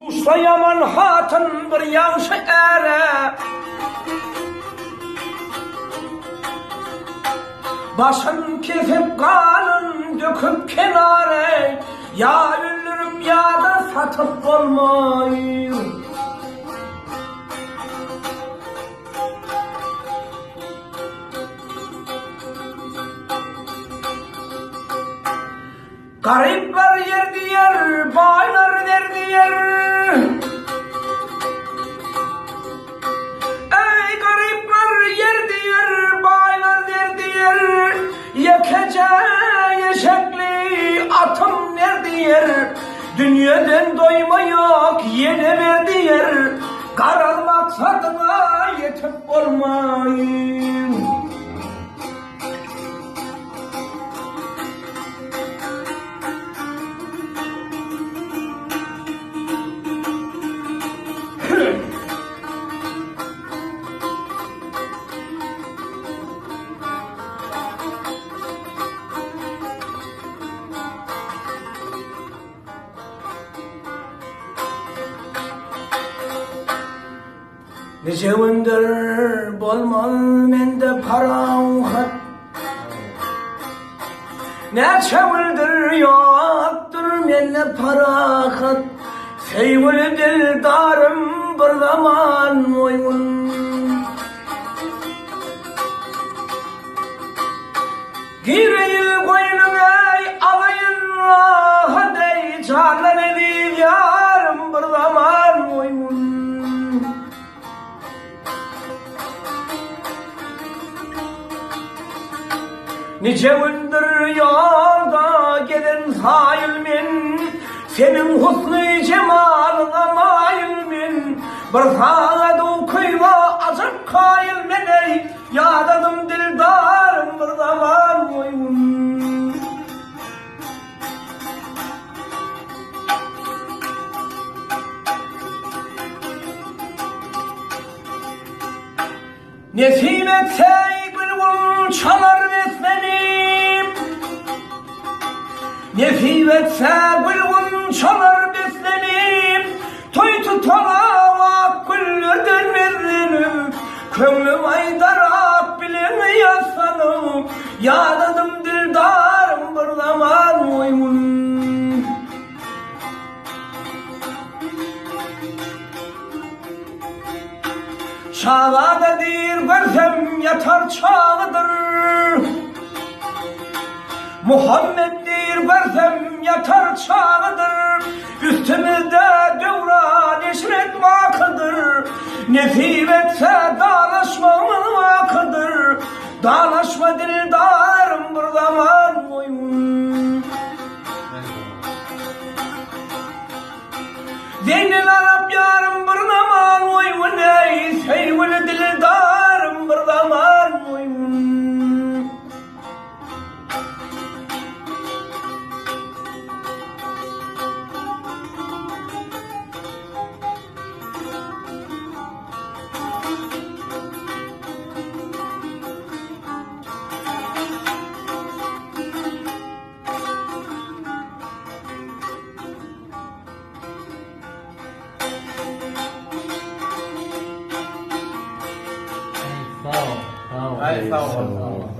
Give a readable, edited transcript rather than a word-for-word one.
Usta yaman hatın bir yavşı ere, başın kesip kanın döküp kenare, ya ölürüm ya da satıp olmayım. Garipler yer diyer, baylar der diyer. Ey garipler yer diyer, baylar der diyer. Yekece yeşekli atım ner diyer. Dünyadan doyma yok, yene ver diyer. Kararmak satına yetip olmayın. Nece gündür bolmal mende paranhat, neçe gündür yoktur mende parahat. Sevgili dildarım bir zaman oyun, gireyim koynuna alayın rahat ey, canlan edeyim yarım bir zaman oyun. Nice gündür yolda gelen hayilmin, senin husnu cemalına mailmin. Bir sana dokuyla azıp kailmin ey, yadadım dildarım bir zaman oyun. Nesip etsey gülgün çalar beslenim, nesip etse gülgün çalar beslenim. Toy tutana güllüdün verdinim, könglim aydarak bileni yaslanım. Yadadım dildarım bir zaman oyun. Çağdadır görsem yatar çağıdır, Muhammed'dir görsem yatar çağıdır. Üstümüzde devran eşret vakıdır, nesip etse dalaşmamın vakıdır. Dalaşma dildarım bir zaman oyun. Zeynel Arap yarım bir zaman oyun ey, sevgili dildarım bir zaman oyun. Sağ ol.